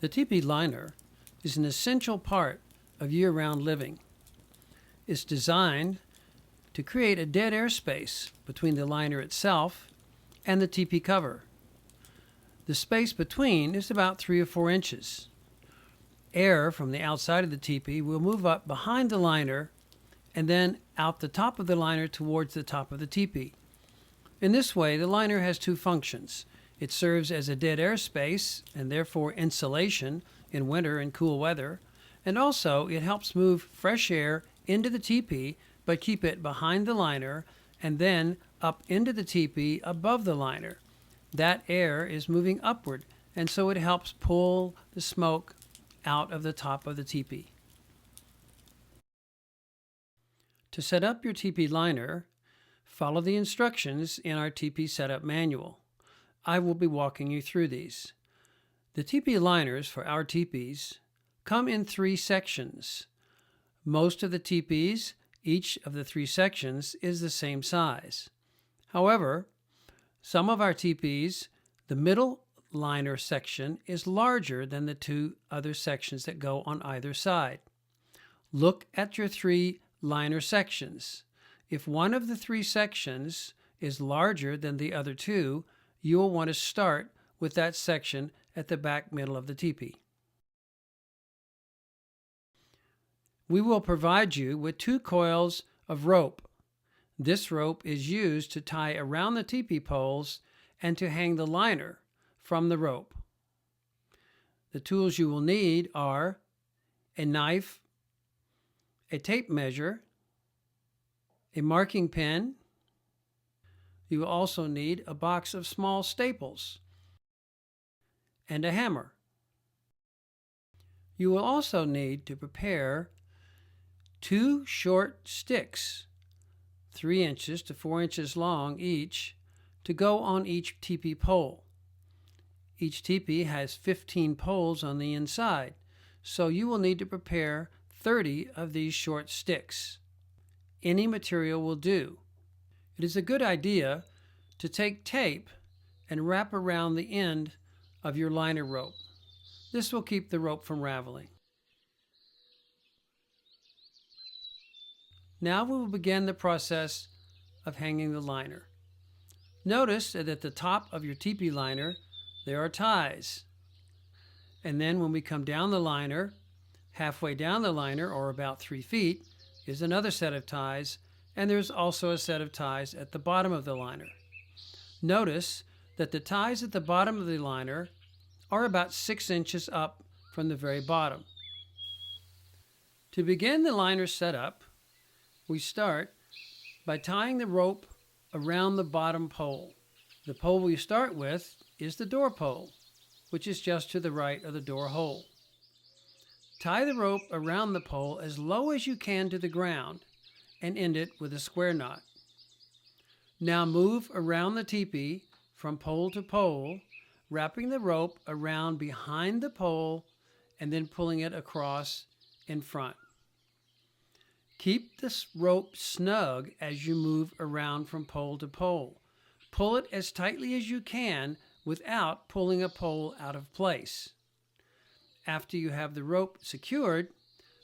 The teepee liner is an essential part of year-round living. It's designed to create a dead air space between the liner itself and the teepee cover. The space between is about 3 or 4 inches. Air from the outside of the teepee will move up behind the liner and then out the top of the liner towards the top of the teepee. In this way, the liner has two functions. It serves as a dead air space and therefore insulation in winter and cool weather, and also it helps move fresh air into the teepee but keep it behind the liner and then up into the teepee above the liner. That air is moving upward, and so it helps pull the smoke out of the top of the teepee. To set up your teepee liner, follow the instructions in our teepee setup manual. I will be walking you through these. The teepee liners for our teepees come in 3 sections. Most of the teepees, each of the 3 sections, is the same size. However, some of our teepees, the middle liner section is larger than the 2 other sections that go on either side. Look at your 3 liner sections. If one of the 3 sections is larger than the other 2, you will want to start with that section at the back middle of the teepee. We will provide you with 2 coils of rope. This rope is used to tie around the teepee poles and to hang the liner from the rope. The tools you will need are a knife, a tape measure, a marking pen. You will also need a box of small staples and a hammer. You will also need to prepare 2 short sticks, 3 inches to 4 inches long each, to go on each teepee pole. Each teepee has 15 poles on the inside, so you will need to prepare 30 of these short sticks. Any material will do. It is a good idea to take tape and wrap around the end of your liner rope. This will keep the rope from raveling. Now we will begin the process of hanging the liner. Notice that at the top of your teepee liner there are ties. And then when we come down the liner, halfway down the liner, or about 3 feet, is another set of ties, and there's also a set of ties at the bottom of the liner. Notice that the ties at the bottom of the liner are about 6 inches up from the very bottom. To begin the liner setup, we start by tying the rope around the bottom pole. The pole we start with is the door pole, which is just to the right of the door hole. Tie the rope around the pole as low as you can to the ground and end it with a square knot. Now move around the teepee from pole to pole, wrapping the rope around behind the pole and then pulling it across in front. Keep this rope snug as you move around from pole to pole. Pull it as tightly as you can without pulling a pole out of place. After you have the rope secured,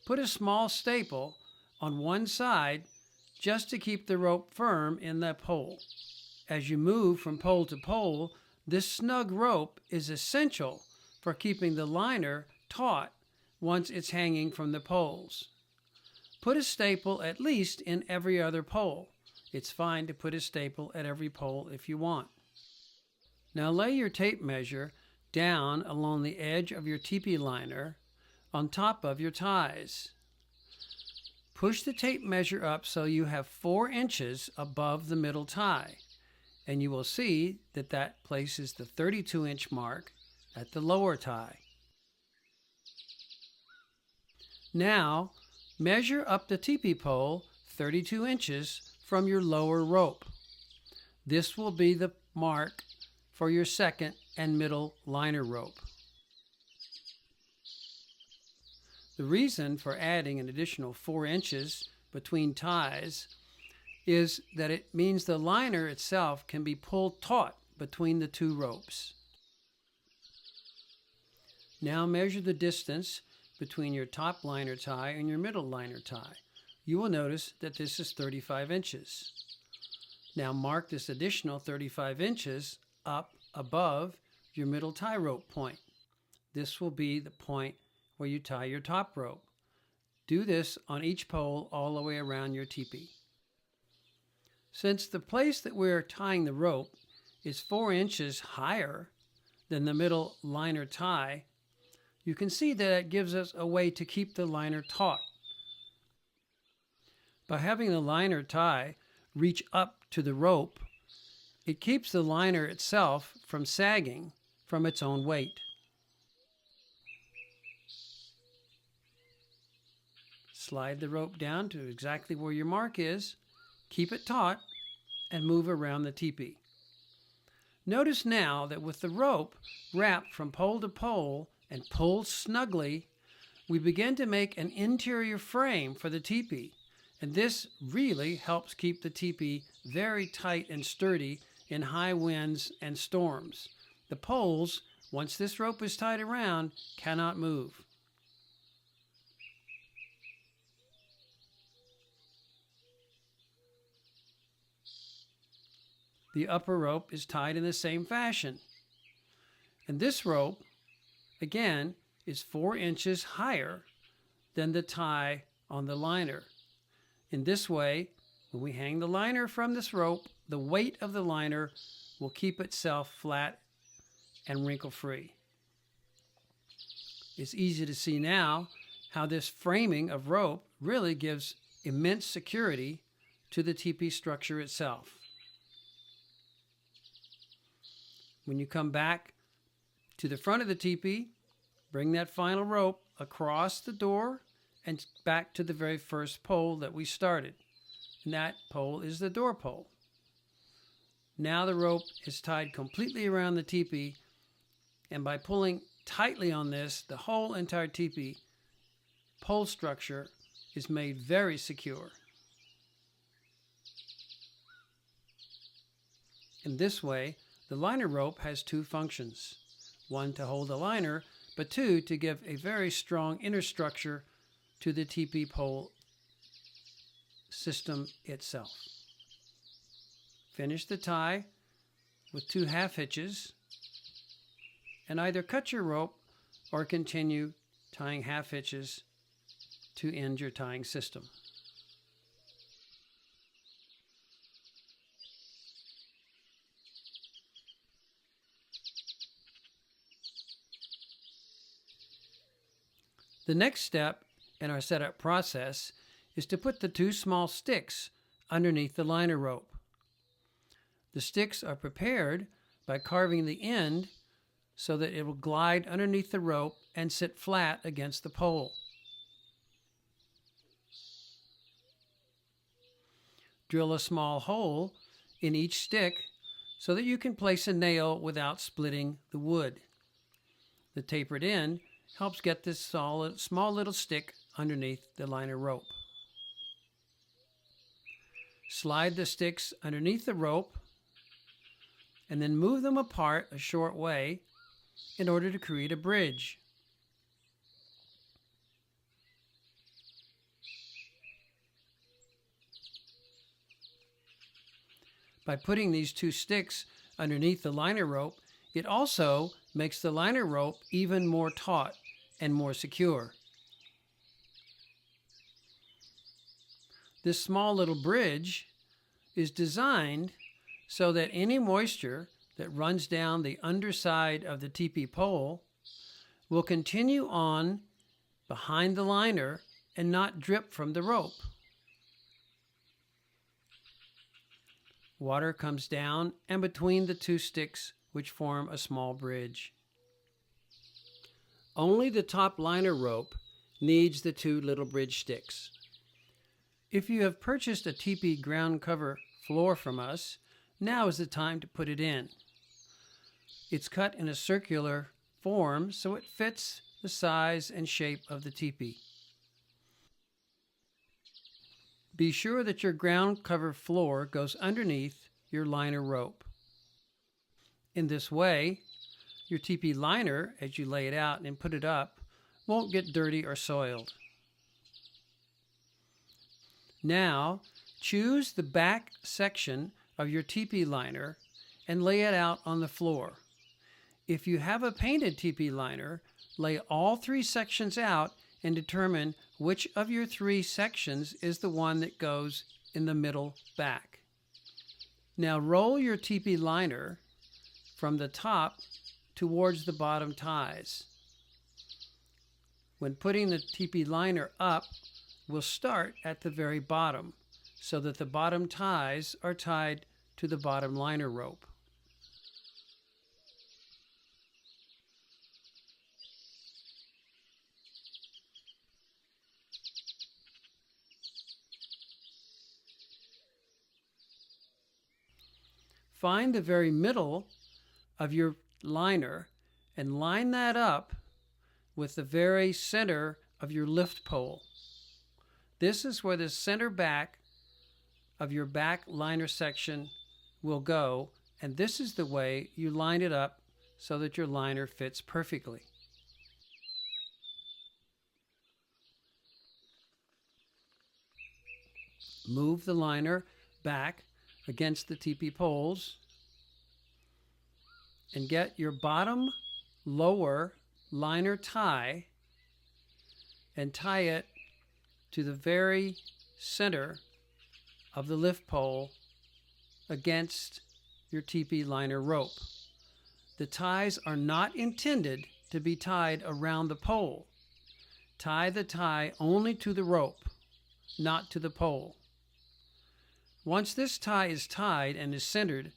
put a small staple on one side just to keep the rope firm in the pole. As you move from pole to pole, this snug rope is essential for keeping the liner taut once it's hanging from the poles. Put a staple at least in every other pole. It's fine to put a staple at every pole if you want. Now lay your tape measure down along the edge of your teepee liner on top of your ties. Push the tape measure up so you have 4 inches above the middle tie, and you will see that that places the 32-inch mark at the lower tie. Now measure up the teepee pole 32 inches from your lower rope. This will be the mark for your second and middle liner rope. The reason for adding an additional 4 inches between ties is that it means the liner itself can be pulled taut between the 2 ropes. Now measure the distance between your top liner tie and your middle liner tie. You will notice that this is 35 inches. Now mark this additional 35 inches up above your middle tie rope point. This will be the point where you tie your top rope. Do this on each pole all the way around your teepee. Since the place that we're tying the rope is 4 inches higher than the middle liner tie, you can see that it gives us a way to keep the liner taut. By having the liner tie reach up to the rope, it keeps the liner itself from sagging from its own weight. Slide the rope down to exactly where your mark is, keep it taut, and move around the teepee. Notice now that with the rope wrapped from pole to pole and pulled snugly, we begin to make an interior frame for the teepee, and this really helps keep the teepee very tight and sturdy in high winds and storms. The poles, once this rope is tied around, cannot move. The upper rope is tied in the same fashion. And this rope, again, is 4 inches higher than the tie on the liner. In this way, when we hang the liner from this rope, the weight of the liner will keep itself flat and wrinkle-free. It's easy to see now how this framing of rope really gives immense security to the teepee structure itself. When you come back to the front of the teepee, bring that final rope across the door and back to the very first pole that we started. And that pole is the door pole. Now the rope is tied completely around the teepee, and by pulling tightly on this, the whole entire teepee pole structure is made very secure. In this way, the liner rope has two functions. One to hold the liner, but two to give a very strong inner structure to the teepee pole system itself. Finish the tie with 2 half hitches and either cut your rope or continue tying half hitches to end your tying system. The next step in our setup process is to put the 2 small sticks underneath the liner rope. The sticks are prepared by carving the end so that it will glide underneath the rope and sit flat against the pole. Drill a small hole in each stick so that you can place a nail without splitting the wood. The tapered end helps get this small little stick underneath the liner rope. Slide the sticks underneath the rope and then move them apart a short way in order to create a bridge. By putting these 2 sticks underneath the liner rope, it also makes the liner rope even more taut and more secure. This small little bridge is designed so that any moisture that runs down the underside of the teepee pole will continue on behind the liner and not drip from the rope. Water comes down and between the 2 sticks, which form a small bridge. Only the top liner rope needs the 2 little bridge sticks. If you have purchased a teepee ground cover floor from us, now is the time to put it in. It's cut in a circular form so it fits the size and shape of the teepee. Be sure that your ground cover floor goes underneath your liner rope. In this way, your teepee liner, as you lay it out and put it up, won't get dirty or soiled. Now, choose the back section of your teepee liner and lay it out on the floor. If you have a painted teepee liner, lay all 3 sections out and determine which of your 3 sections is the one that goes in the middle back. Now roll your teepee liner from the top towards the bottom ties. When putting the teepee liner up, we'll start at the very bottom so that the bottom ties are tied to the bottom liner rope. Find the very middle of your liner and line that up with the very center of your lift pole. This is where the center back of your back liner section will go, and this is the way you line it up so that your liner fits perfectly. Move the liner back against the teepee poles and get your bottom lower liner tie and tie it to the very center of the lift pole against your teepee liner rope. The ties are not intended to be tied around the pole. Tie the tie only to the rope, not to the pole. Once this tie is tied and is centered,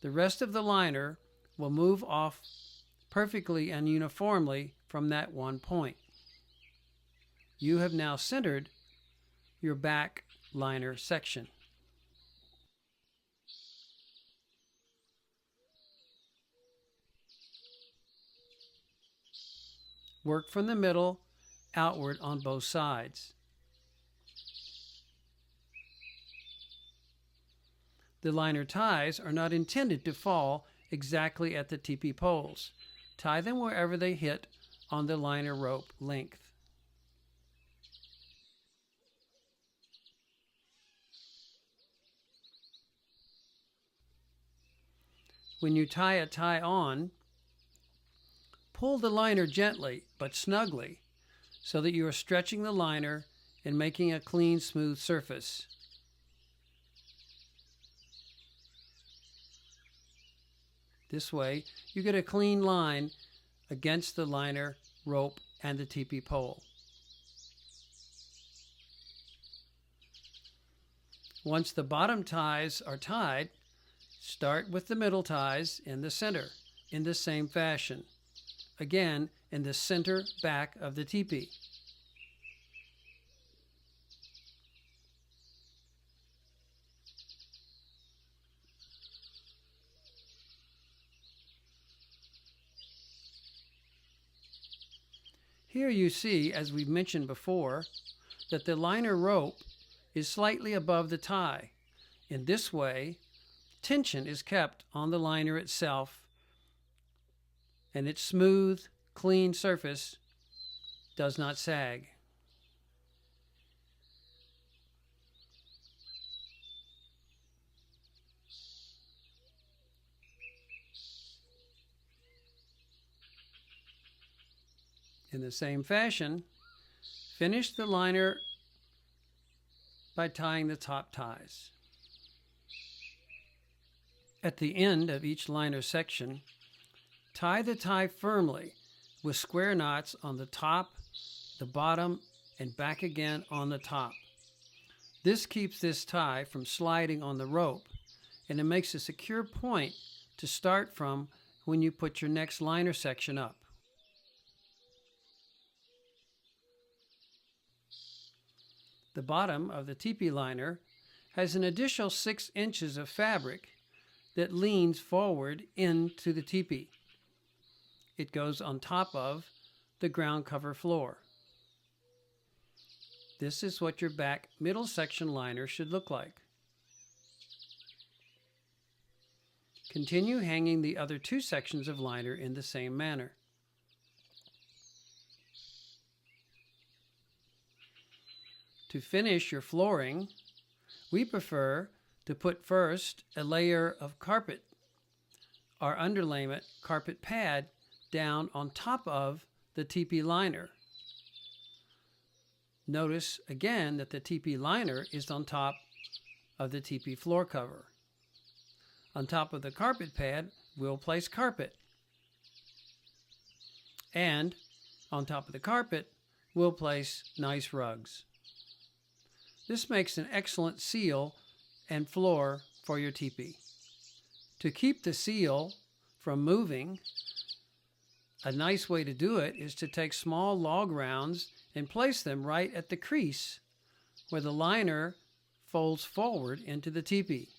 the rest of the liner will move off perfectly and uniformly from that one point. You have now centered your back liner section. Work from the middle outward on both sides. The liner ties are not intended to fall exactly at the teepee poles. Tie them wherever they hit on the liner rope length. When you tie a tie on, pull the liner gently but snugly so that you are stretching the liner and making a clean, smooth surface. This way, you get a clean line against the liner, rope, and the teepee pole. Once the bottom ties are tied, start with the middle ties in the center in the same fashion. Again, in the center back of the teepee. Here you see, as we've mentioned before, that the liner rope is slightly above the tie. In this way, tension is kept on the liner itself, and its smooth, clean surface does not sag. In the same fashion, finish the liner by tying the top ties. At the end of each liner section, tie the tie firmly with square knots on the top, the bottom, and back again on the top. This keeps this tie from sliding on the rope, and it makes a secure point to start from when you put your next liner section up. The bottom of the teepee liner has an additional 6 inches of fabric that leans forward into the teepee. It goes on top of the ground cover floor. This is what your back middle section liner should look like. Continue hanging the other 2 sections of liner in the same manner. To finish your flooring, we prefer to put first a layer of carpet, our underlayment carpet pad, down on top of the teepee liner. Notice again that the teepee liner is on top of the teepee floor cover. On top of the carpet pad, we'll place carpet. And on top of the carpet, we'll place nice rugs. This makes an excellent seal and floor for your teepee. To keep the seal from moving, a nice way to do it is to take small log rounds and place them right at the crease where the liner folds forward into the teepee.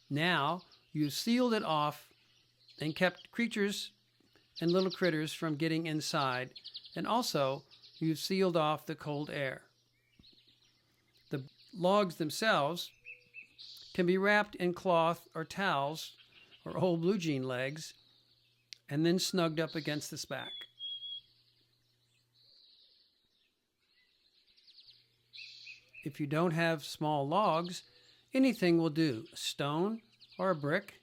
Now you've sealed it off and kept creatures and little critters from getting inside, and also you've sealed off the cold air. The logs themselves can be wrapped in cloth or towels or old blue jean legs and then snugged up against the back. If you don't have small logs, anything will do, a stone or a brick,